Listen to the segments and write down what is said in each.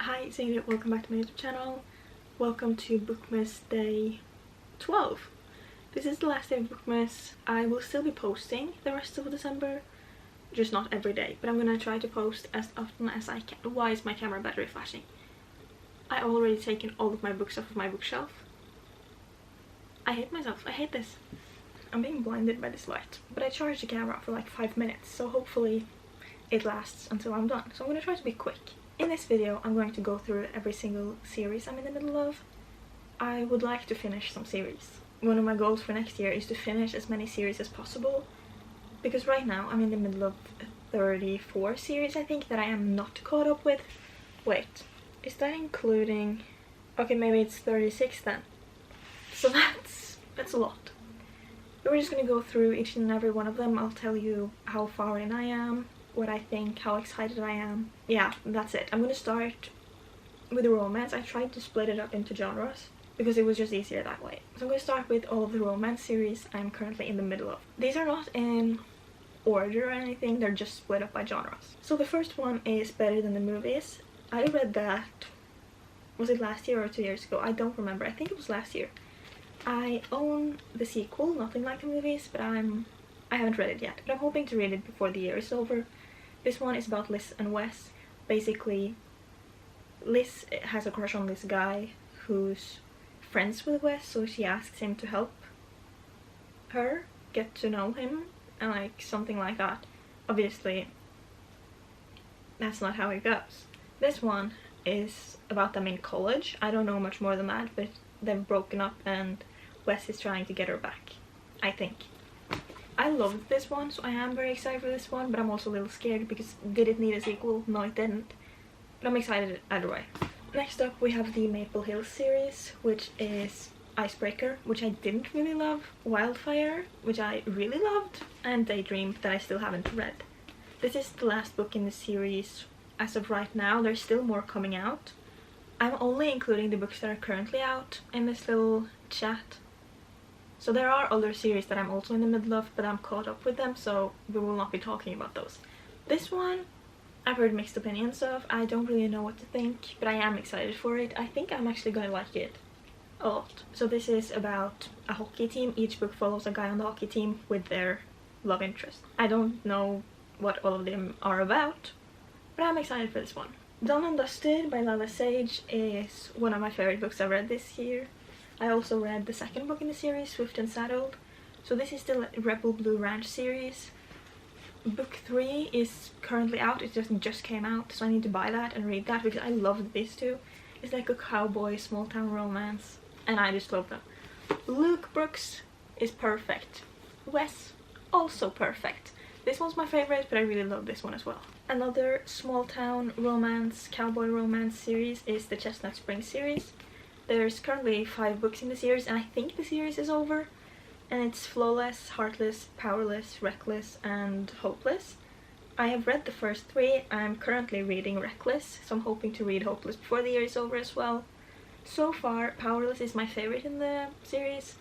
Hi, it's Ingrid. Welcome back to my YouTube channel. Welcome to Bookmas Day 12. This is the last day of Bookmas. I will still be posting the rest of December, just not every day, but I'm gonna try to post as often as I can. Why is my camera battery flashing? I already taken all of my books off of my bookshelf. I hate myself. I hate this. I'm being blinded by this light. But I charged the camera for like 5 minutes, so hopefully it lasts until I'm done. So I'm gonna try to be quick. In this video, I'm going to go through every single series I'm in the middle of. I would like to finish some series. One of my goals for next year is to finish as many series as possible, because right now I'm in the middle of 34 series, I think, that I am not caught up with. Wait, is that including... Okay, maybe it's 36 then. So that's a lot. But we're just gonna go through each and every one of them. I'll tell you how far in I am, what I think, how excited I am. Yeah, that's it. I'm gonna start with the romance. I tried to split it up into genres because it was just easier that way. So I'm gonna start with all of the romance series I'm currently in the middle of. These are not in order or anything, they're just split up by genres. So the first one is Better Than the Movies. I read that, was it last year or 2 years ago? I don't remember. I think it was last year. I own the sequel, Nothing Like the Movies, but I haven't read it yet, but I'm hoping to read it before the year is over. This one is about Liz and Wes. Basically, Liz has a crush on this guy who's friends with Wes, so she asks him to help her get to know him, and like something like that. Obviously, that's not how it goes. This one is about them in college. I don't know much more than that, but they've broken up and Wes is trying to get her back, I think. I loved this one, so I am very excited for this one, but I'm also a little scared because did it need a sequel? No, it didn't. But I'm excited either way. Next up we have the Maple Hills series, which is Icebreaker, which I didn't really love, Wildfire, which I really loved, and Daydream, that I still haven't read. This is the last book in the series as of right now. There's still more coming out. I'm only including the books that are currently out in this little chat. So there are other series that I'm also in the middle of, but I'm caught up with them, so we will not be talking about those. This one I've heard mixed opinions of. I don't really know what to think, but I am excited for it. I think I'm actually gonna like it a lot. So this is about a hockey team. Each book follows a guy on the hockey team with their love interest. I don't know what all of them are about, but I'm excited for this one. Done and Dusted by Lala Sage is one of my favorite books I've read this year. I also read the second book in the series, Swift and Saddled. So this is the Rebel Blue Ranch series. Book 3 is currently out. It just came out, so I need to buy that and read that because I loved these two. It's like a cowboy small town romance, and I just love them. Luke Brooks is perfect. Wes, also perfect. This one's my favorite, but I really love this one as well. Another small town romance, cowboy romance series is the Chestnut Springs series. There's currently 5 books in the series, and I think the series is over. And it's Flawless, Heartless, Powerless, Reckless, and Hopeless. I have read the first 3. I'm currently reading Reckless, so I'm hoping to read Hopeless before the year is over as well. So far, Powerless is my favorite in the series.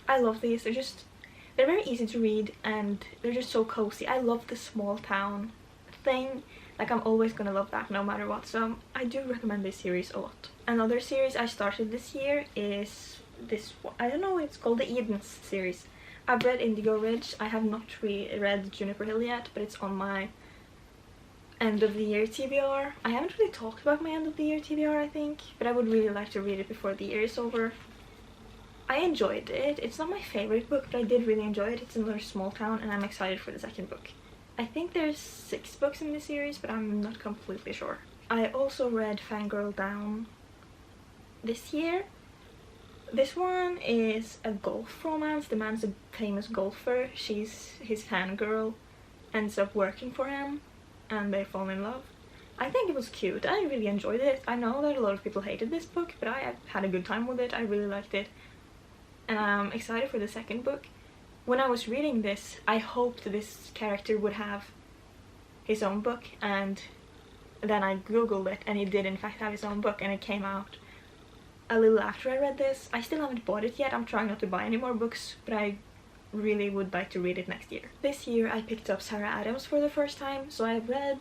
I love these. They're very easy to read, and they're just so cozy. I love the small town thing. Like, I'm always gonna love that no matter what, so I do recommend this series a lot. Another series I started this year is this one. I don't know what it's called, the Edens series. I've read Indigo Ridge. I have not read Juniper Hill yet, but it's on my end of the year TBR. I haven't really talked about my end of the year TBR, I think, but I would really like to read it before the year is over. I enjoyed it. It's not my favorite book, but I did really enjoy it. It's another small town, and I'm excited for the second book. I think there's 6 books in this series, but I'm not completely sure. I also read Fangirl Down this year. This one is a golf romance. The man's a famous golfer. She's his fangirl, ends up working for him, and they fall in love. I think it was cute. I really enjoyed it. I know that a lot of people hated this book, but I had a good time with it. I really liked it, and I'm excited for the second book. When I was reading this, I hoped this character would have his own book, and then I googled it, and he did in fact have his own book, and it came out a little after I read this. I still haven't bought it yet. I'm trying not to buy any more books, but I really would like to read it next year. This year I picked up Sarah Adams for the first time, so I've read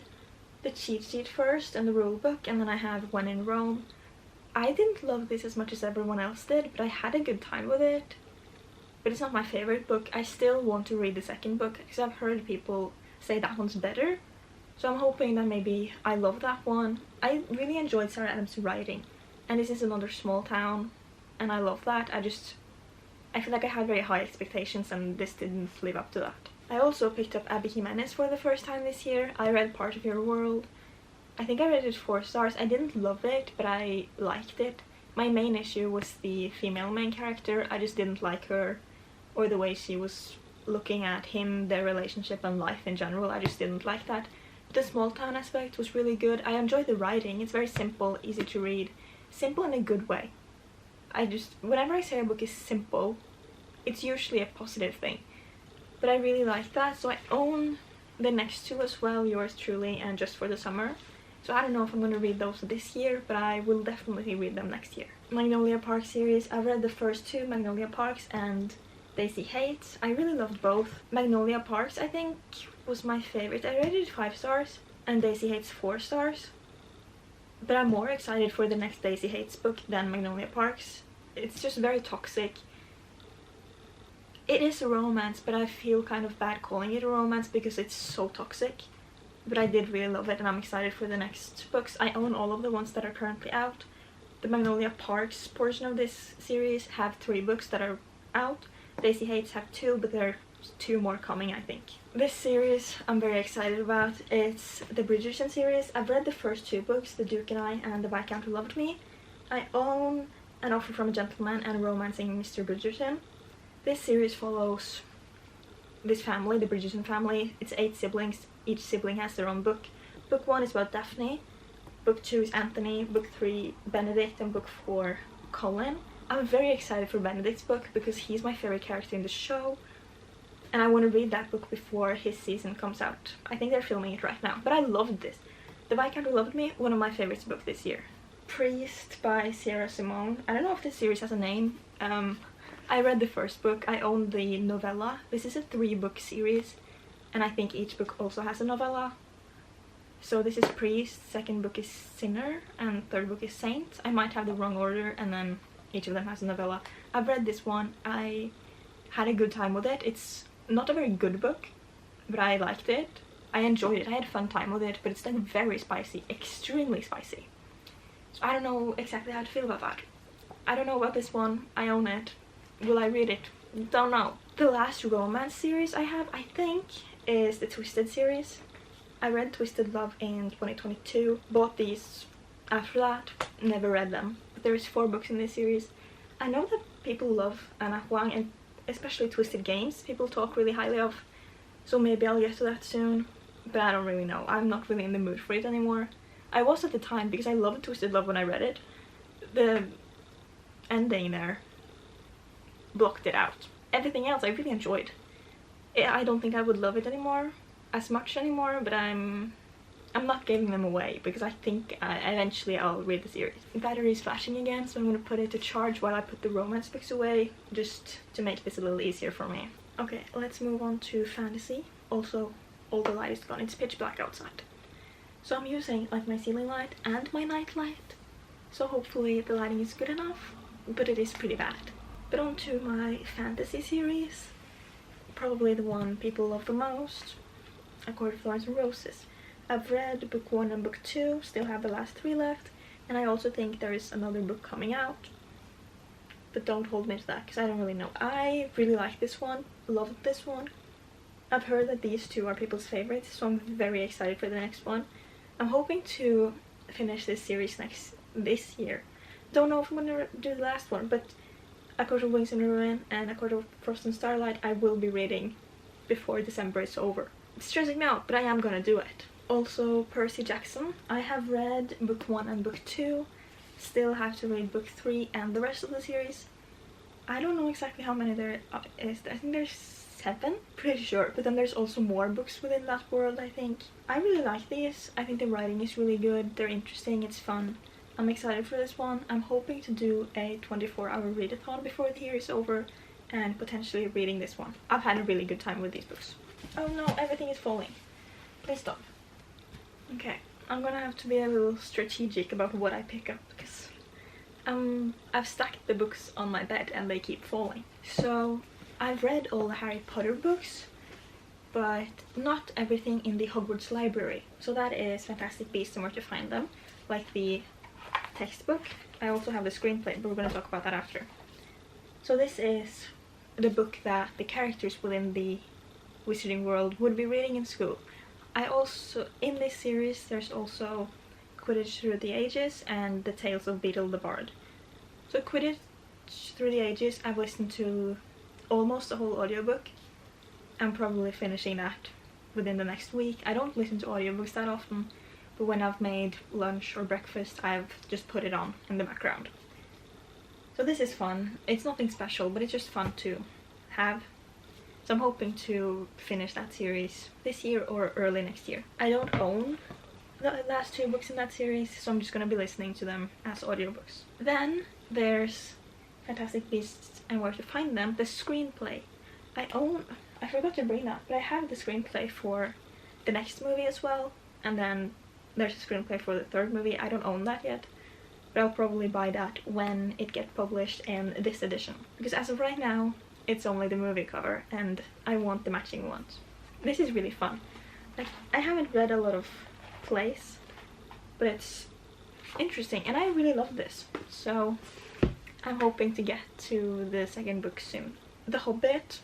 the cheat sheet first and the rule book, and then I have When in Rome. I didn't love this as much as everyone else did, but I had a good time with it. But it's not my favorite book. I still want to read the second book because I've heard people say that one's better. So I'm hoping that maybe I love that one. I really enjoyed Sarah Adams' writing, and this is another small town, and I love that. I feel like I had very high expectations and this didn't live up to that. I also picked up Abby Jimenez for the first time this year. I read Part of Your World. I think I rated it 4 stars. I didn't love it, but I liked it. My main issue was the female main character. I just didn't like her, or the way she was looking at him, their relationship and life in general. I just didn't like that. The small town aspect was really good. I enjoyed the writing. It's very simple, easy to read. Simple in a good way. Whenever I say a book is simple, it's usually a positive thing. But I really like that, so I own the next 2 as well, Yours Truly and Just for the Summer. So I don't know if I'm going to read those this year, but I will definitely read them next year. Magnolia Park series, I've read the first 2, Magnolia Parks and Daisy Hates. I really loved both. Magnolia Parks, I think, was my favorite. I rated it 5 stars, and Daisy Hates 4 stars. But I'm more excited for the next Daisy Hates book than Magnolia Parks. It's just very toxic. It is a romance, but I feel kind of bad calling it a romance because it's so toxic. But I did really love it, and I'm excited for the next books. I own all of the ones that are currently out. The Magnolia Parks portion of this series have 3 books that are out. Daisy Hates have 2, but there are 2 more coming, I think. This series I'm very excited about. It's the Bridgerton series. I've read the first 2 books, The Duke and I and The Viscount Who Loved Me. I own An Offer from a Gentleman and Romancing Mr. Bridgerton. This series follows this family, the Bridgerton family. It's 8 siblings. Each sibling has their own book. Book 1 is about Daphne. Book 2 is Anthony. Book 3 Benedict, and Book 4 Colin. I'm very excited for Benedict's book because he's my favorite character in the show, and I want to read that book before his season comes out. I think they're filming it right now, but I loved this. The Viscount Who Loved Me, one of my favorite books this year. Priest by Sierra Simone. I don't know if this series has a name. I read the first book. I own the novella. This is a 3-book series, and I think each book also has a novella. So this is Priest, second book is Sinner, and third book is Saint. I might have the wrong order, and then each of them has a novella. I've read this one. I had a good time with it. It's not a very good book, but I liked it. I enjoyed it. I had a fun time with it, but it's like very spicy, extremely spicy. So I don't know exactly how to feel about that. I don't know about this one. I own it. Will I read it? Don't know. The last romance series I have, I think, is the Twisted series. I read Twisted Love in 2022, bought these after that, never read them. But there's 4 books in this series. I know that people love Anna Huang, and especially Twisted Games, people talk really highly of, so maybe I'll get to that soon, but I don't really know. I'm not really in the mood for it anymore. I was at the time because I loved Twisted Love when I read it. The ending there blocked it out. Everything else I really enjoyed. I don't think I would love it anymore, as much anymore, but I'm not giving them away because I think eventually I'll read the series. The battery is flashing again, so I'm going to put it to charge while I put the romance books away, just to make this a little easier for me. Okay, let's move on to fantasy. Also, all the light is gone. It's pitch black outside. So I'm using like my ceiling light and my night light. So hopefully the lighting is good enough, but it is pretty bad. But on to my fantasy series. Probably the one people love the most. A Court of Thorns and Roses. I've read book 1 and book 2, still have the last 3 left, and I also think there is another book coming out, but don't hold me to that because I don't really know. I really like this one, loved this one. I've heard that these 2 are people's favorites, so I'm very excited for the next one. I'm hoping to finish this series this year. Don't know if I'm gonna do the last one, but A Court of Wings and Ruin and A Court of Frost and Starlight I will be reading before December is over. It's stressing me out, but I am gonna do it. Also, Percy Jackson. I have read book 1 and book 2. Still have to read book 3 and the rest of the series. I don't know exactly how many there is. I think there's 7, pretty sure. But then there's also more books within that world, I think. I really like these. I think the writing is really good. They're interesting. It's fun. I'm excited for this one. I'm hoping to do a 24-hour readathon before the year is over and potentially reading this one. I've had a really good time with these books. Oh no, everything is falling. Please stop. Okay, I'm gonna have to be a little strategic about what I pick up, because I've stacked the books on my bed and they keep falling. So I've read all the Harry Potter books, but not everything in the Hogwarts library. So that is Fantastic Beasts and Where to Find Them, like the textbook. I also have the screenplay, but we're going to talk about that after. So this is the book that the characters within the Wizarding World would be reading in school. I also, in this series, there's also Quidditch Through the Ages and The Tales of Beedle the Bard. So Quidditch Through the Ages, I've listened to almost the whole audiobook. I'm probably finishing that within the next week. I don't listen to audiobooks that often, but when I've made lunch or breakfast, I've just put it on in the background. So this is fun. It's nothing special, but it's just fun to have. So I'm hoping to finish that series this year or early next year. I don't own the last 2 books in that series, so I'm just gonna be listening to them as audiobooks. Then there's Fantastic Beasts and Where to Find Them, the screenplay. I forgot to bring that, but I have the screenplay for the next movie as well, and then there's a screenplay for the 3rd movie. I don't own that yet, but I'll probably buy that when it gets published in this edition, because as of right now it's only the movie cover and I want the matching ones. This is really fun. Like, I haven't read a lot of plays, but it's interesting and I really love this, so I'm hoping to get to the 2nd book soon. The Hobbit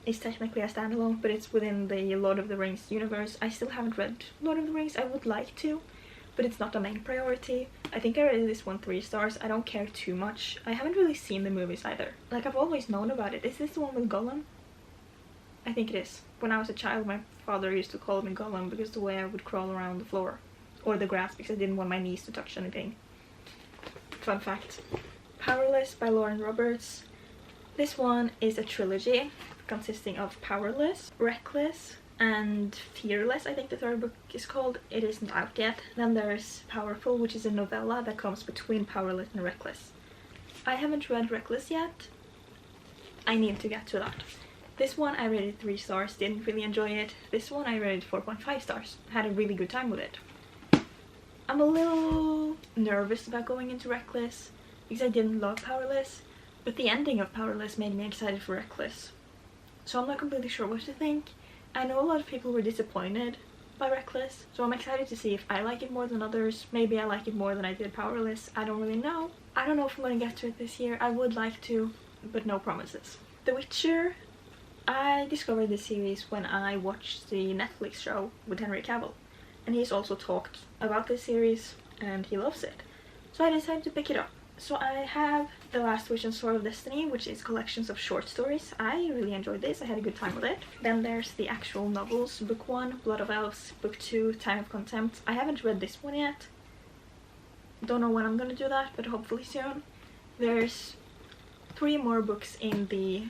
is technically a standalone, but it's within the Lord of the Rings universe. I still haven't read Lord of the Rings. I would like to, but it's not a main priority. I think I rated this one 3 stars. I don't care too much. I haven't really seen the movies either. Like, I've always known about it. Is this the one with Gollum? I think it is. When I was a child, my father used to call me Gollum because the way I would crawl around the floor or the grass, because I didn't want my knees to touch anything. Fun fact. Powerless by Lauren Roberts. This one is a trilogy consisting of Powerless, Reckless, and Fearless, I think the 3rd book is called. It isn't out yet. Then there's Powerful, which is a novella that comes between Powerless and Reckless. I haven't read Reckless yet. I need to get to that. This one I rated 3 stars, didn't really enjoy it. This one I rated 4.5 stars, had a really good time with it. I'm a little nervous about going into Reckless because I didn't love Powerless, but the ending of Powerless made me excited for Reckless. So I'm not completely sure what to think. I know a lot of people were disappointed by Reckless, so I'm excited to see if I like it more than others. Maybe I like it more than I did Powerless. I don't really know. I don't know if I'm going to get to it this year. I would like to, but no promises. The Witcher. I discovered this series when I watched the Netflix show with Henry Cavill, and he's also talked about this series and he loves it. So I decided to pick it up. So I have The Last Wish and Sword of Destiny, which is collections of short stories. I really enjoyed this. I had a good time with it. Then there's the actual novels. Book 1, Blood of Elves. Book 2, Time of Contempt. I haven't read this one yet. Don't know when I'm gonna do that, but hopefully soon. There's 3 more books in the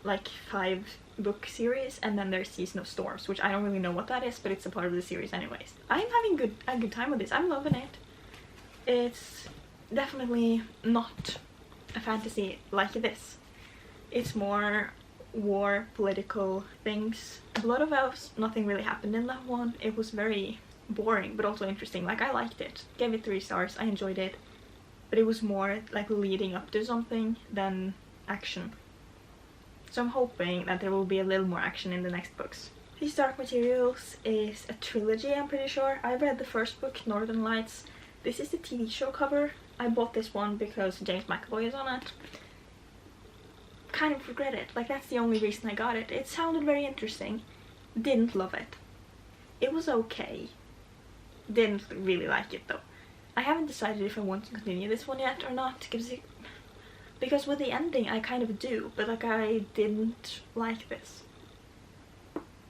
like 5-book series, and then there's Season of Storms, which I don't really know what that is, but it's a part of the series anyways. I'm having a good time with this. I'm loving it. It's definitely not a fantasy like this. It's more war, political things. Blood of Elves, nothing really happened in that one. It was very boring, but also interesting. Like, I liked it. Gave it 3 stars. I enjoyed it. But it was more like leading up to something than action. So I'm hoping that there will be a little more action in the next books. These Dark Materials is a trilogy, I'm pretty sure. I read the 1st book, Northern Lights. This is the TV show cover. I bought this one because James McAvoy is on it. Kind of regret it. Like, that's the only reason I got it. It sounded very interesting. Didn't love it. It was okay. Didn't really like it though. I haven't decided if I want to continue this one yet or not, because with the ending I kind of do, but like, I didn't like this.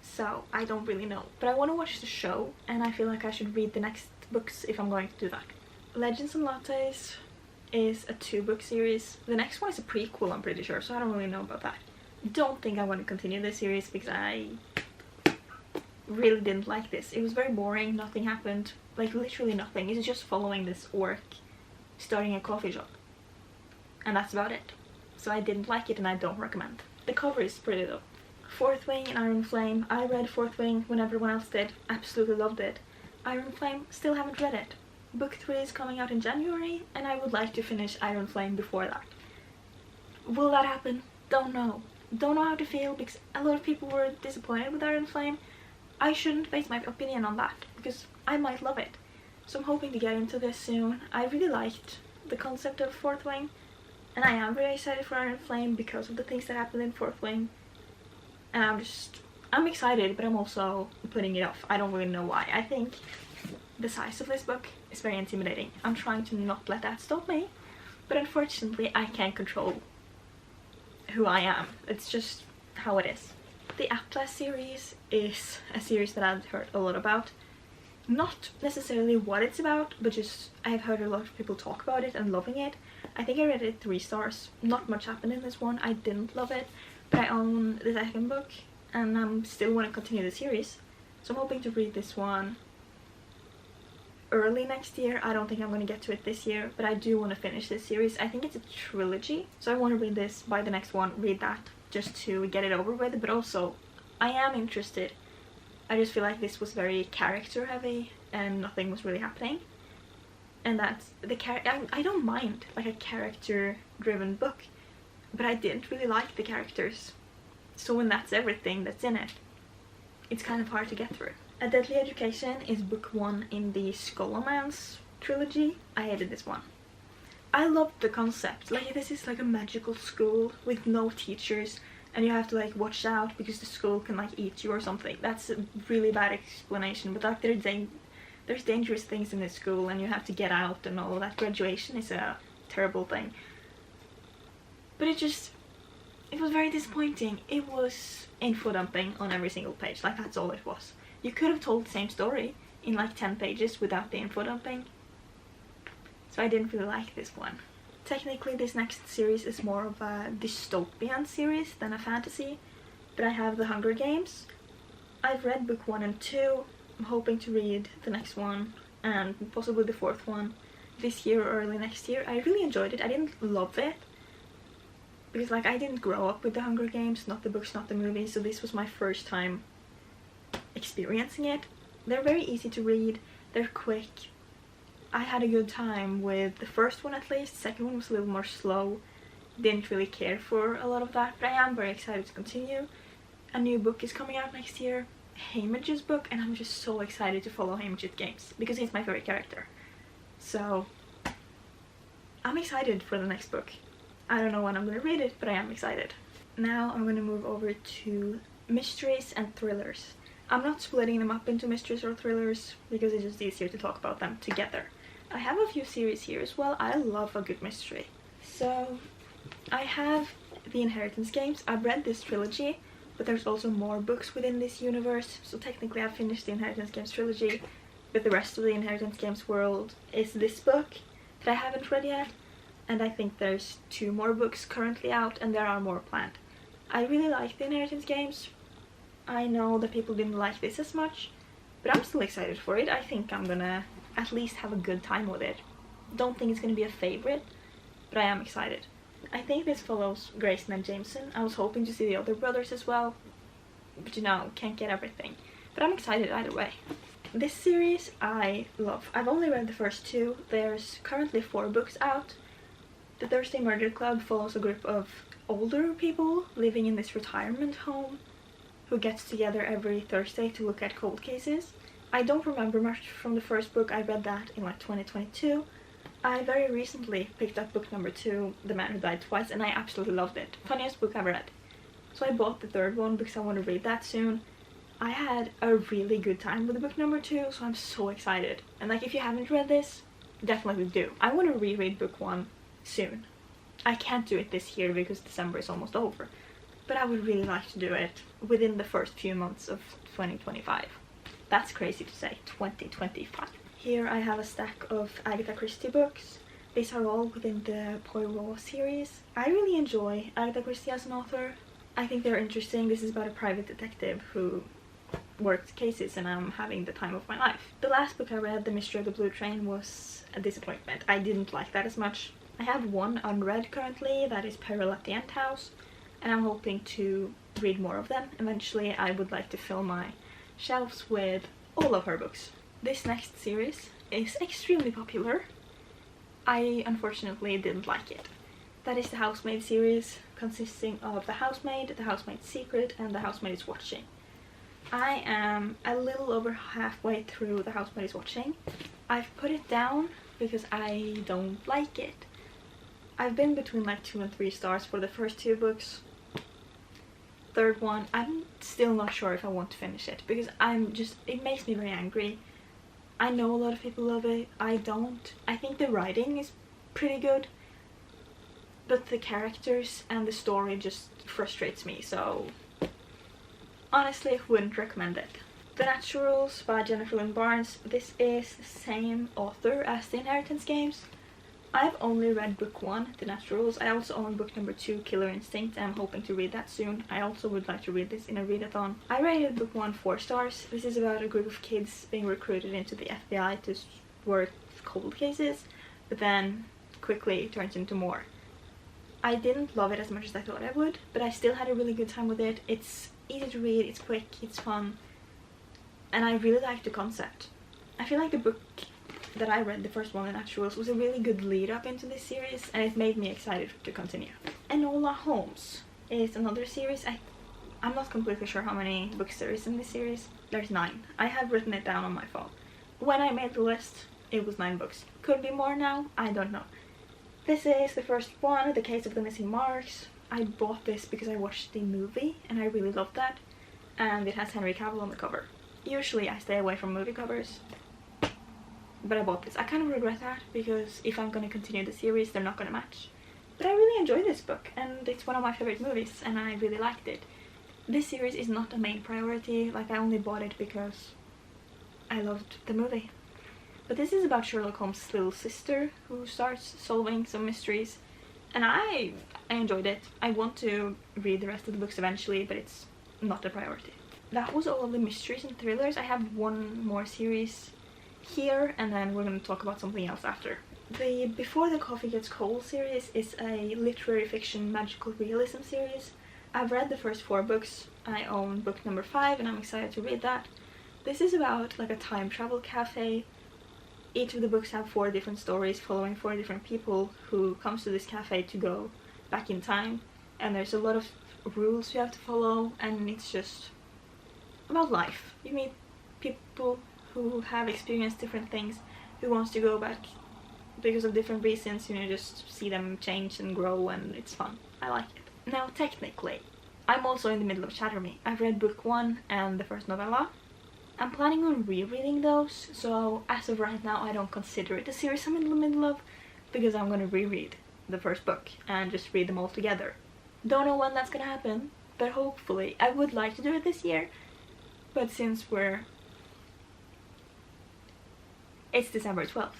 So I don't really know. But I want to watch the show, and I feel like I should read the next books if I'm going to do that. Legends and Lattes is a 2-book series. The next one is a prequel, I'm pretty sure, so I don't really know about that. Don't think I want to continue this series because I really didn't like this. It was very boring, nothing happened. Like, literally nothing. It's just following this orc starting a coffee shop. And that's about it. So I didn't like it and I don't recommend. The cover is pretty though. Fourth Wing and Iron Flame. I read Fourth Wing when everyone else did. Absolutely loved it. Iron Flame, still haven't read it. Book 3 is coming out in January, and I would like to finish Iron Flame before that. Will that happen? Don't know. Don't know how to feel, because a lot of people were disappointed with Iron Flame. I shouldn't base my opinion on that, because I might love it. So I'm hoping to get into this soon. I really liked the concept of Fourth Wing, and I am very excited for Iron Flame because of the things that happened in Fourth Wing. And I'm excited, but I'm also putting it off. I don't really know why. I think the size of this book is very intimidating. I'm trying to not let that stop me, but unfortunately I can't control who I am. It's just how it is. The Atlas series is a series that I've heard a lot about. Not necessarily what it's about, but just I've heard a lot of people talk about it and loving it. I think I rated it 3 stars. Not much happened in this one. I didn't love it, but I own the second book and I still want to continue the series. So I'm hoping to read this one early next year. I don't think I'm going to get to it this year, but I do want to finish this series. I think it's a trilogy, so I want to read this, buy the next one, read that, just to get it over with, but also I am interested. I just feel like this was very character heavy and nothing was really happening. And that's the I don't mind like a character driven book, but I didn't really like the characters. So when that's everything that's in it, it's kind of hard to get through. A Deadly Education is book 1 in the Scholomance trilogy. I hated this one. I loved the concept. Like, this is like a magical school with no teachers, and you have to like watch out because the school can like eat you or something. That's a really bad explanation, but like there's dangerous things in this school and you have to get out and all of that. Graduation is a terrible thing. But it was very disappointing. It was info dumping on every single page. Like, that's all it was. You could have told the same story in like 10 pages without the info dumping. So I didn't really like this one. Technically this next series is more of a dystopian series than a fantasy, but I have The Hunger Games. I've read book 1 and 2. I'm hoping to read the next one and possibly the 4th one this year or early next year. I really enjoyed it. I didn't love it because like I didn't grow up with The Hunger Games, not the books, not the movies, so this was my first time experiencing it. They're very easy to read, they're quick. I had a good time with the first one at least. The second one was a little more slow. Didn't really care for a lot of that, but I am very excited to continue. A new book is coming out next year, Hamige's book, and I'm just so excited to follow Hamige's games because he's my favorite character. So I'm excited for the next book. I don't know when I'm going to read it, but I am excited. Now I'm going to move over to mysteries and thrillers. I'm not splitting them up into mysteries or thrillers because it's just easier to talk about them together. I have a few series here as well. I love a good mystery. So I have the Inheritance Games. I've read this trilogy, but there's also more books within this universe. So technically I've finished the Inheritance Games trilogy, but the rest of the Inheritance Games world is this book that I haven't read yet. And I think there's 2 more books currently out and there are more planned. I really like the Inheritance Games. I know that people didn't like this as much, but I'm still excited for it. I think I'm gonna at least have a good time with it. Don't think it's gonna be a favorite, but I am excited. I think this follows Grayson and Jameson. I was hoping to see the other brothers as well, but you know, can't get everything. But I'm excited either way. This series I love. I've only read the first 2. There's currently 4 books out. The Thursday Murder Club follows a group of older people living in this retirement home who gets together every Thursday to look at cold cases. I don't remember much from the first book. I read that in like 2022. I very recently picked up book number 2, The Man Who Died Twice, and I absolutely loved it. Funniest book I've read. So I bought the 3rd one because I want to read that soon. I had a really good time with the book number 2, so I'm so excited. And like, if you haven't read this, definitely do. I want to reread book 1 soon. I can't do it this year because December is almost over, but I would really like to do it within the first few months of 2025. That's crazy to say, 2025. Here I have a stack of Agatha Christie books. These are all within the Poirot series. I really enjoy Agatha Christie as an author. I think they're interesting. This is about a private detective who works cases and I'm having the time of my life. The last book I read, The Mystery of the Blue Train, was a disappointment. I didn't like that as much. I have one unread currently, that is Peril at the End House, and I'm hoping to read more of them. Eventually I would like to fill my shelves with all of her books. This next series is extremely popular. I unfortunately didn't like it. That is the Housemaid series, consisting of The Housemaid, The Housemaid's Secret, and The Housemaid is Watching. I am a little over halfway through The Housemaid is Watching. I've put it down because I don't like it. I've been between like 2 and 3 stars for the first 2 books. Third one, I'm still not sure if I want to finish it because it makes me very angry. I know a lot of people love it, I don't. I think the writing is pretty good, but the characters and the story just frustrates me, so honestly I wouldn't recommend it. The Naturals by Jennifer Lynn Barnes. This is the same author as the Inheritance games. I've only read book 1, The Naturals. I also own book number 2, Killer Instinct, and I'm hoping to read that soon. I also would like to read this in a readathon. I rated book 1 4 stars. This is about a group of kids being recruited into the FBI to work cold cases, but then quickly it turns into more. I didn't love it as much as I thought I would, but I still had a really good time with it. It's easy to read, it's quick, it's fun, and I really like the concept. I feel like the book that I read, the first one, The Naturals, was a really good lead up into this series, and it made me excited to continue. Enola Holmes is another series. I'm not completely sure how many books there is in this series. There's 9. I have written it down on my phone. When I made the list, it was 9 books. Could be more now, I don't know. This is the first one, The Case of the Missing Marks. I bought this because I watched the movie and I really loved that, and it has Henry Cavill on the cover. Usually I stay away from movie covers, but I bought this. I kind of regret that because if I'm going to continue the series they're not going to match. But I really enjoyed this book and it's one of my favorite movies and I really liked it. This series is not a main priority, like I only bought it because I loved the movie. But this is about Sherlock Holmes' little sister who starts solving some mysteries, and I enjoyed it. I want to read the rest of the books eventually, but it's not a priority. That was all of the mysteries and thrillers. I have one more series here and then we're going to talk about something else after. The Before the Coffee Gets Cold series is a literary fiction magical realism series. I've read the first 4 books. I own book number 5 and I'm excited to read that. This is about like a time travel cafe. Each of the books have 4 different stories following 4 different people who comes to this cafe to go back in time, and there's a lot of rules you have to follow, and it's just about life. You meet people who have experienced different things, who wants to go back because of different reasons, you know, just see them change and grow, and it's fun. I like it. Now technically, I'm also in the middle of Shatter Me. I've read book 1 and the first novella. I'm planning on rereading those, so as of right now I don't consider it a series I'm in the middle of, because I'm gonna reread the first book and just read them all together. Don't know when that's gonna happen, but hopefully. I would like to do it this year, but since it's December 12th.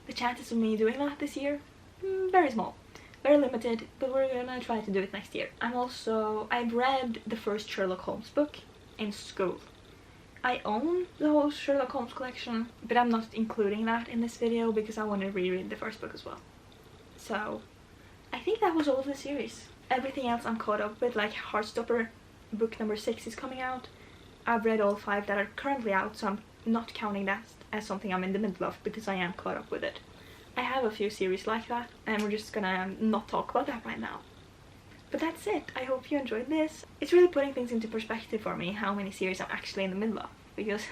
The chances of me doing that this year, very small, very limited, but we're gonna try to do it next year. I've read the first Sherlock Holmes book in school. I own the whole Sherlock Holmes collection, but I'm not including that in this video because I want to reread the first book as well. So I think that was all of the series. Everything else I'm caught up with, like Heartstopper book number 6 is coming out. I've read all 5 that are currently out, so I'm not counting that as something I'm in the middle of because I am caught up with it. I have a few series like that and we're just gonna not talk about that right now. But that's it. I hope you enjoyed this. It's really putting things into perspective for me how many series I'm actually in the middle of, because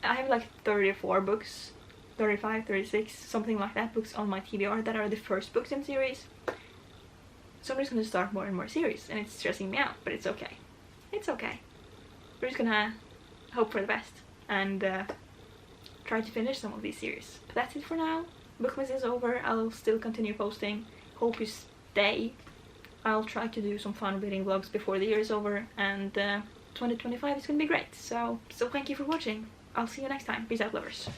I have like 34 books, 35, 36, something like that, books on my TBR that are the first books in series. So I'm just gonna start more and more series and it's stressing me out, but it's okay. It's okay. We're just gonna hope for the best and try to finish some of these series. But that's it for now. Bookmas is over. I'll still continue posting. Hope you stay. I'll try to do some fun reading vlogs before the year is over, and 2025 is gonna be great. So thank you for watching. I'll see you next time. Peace out, lovers.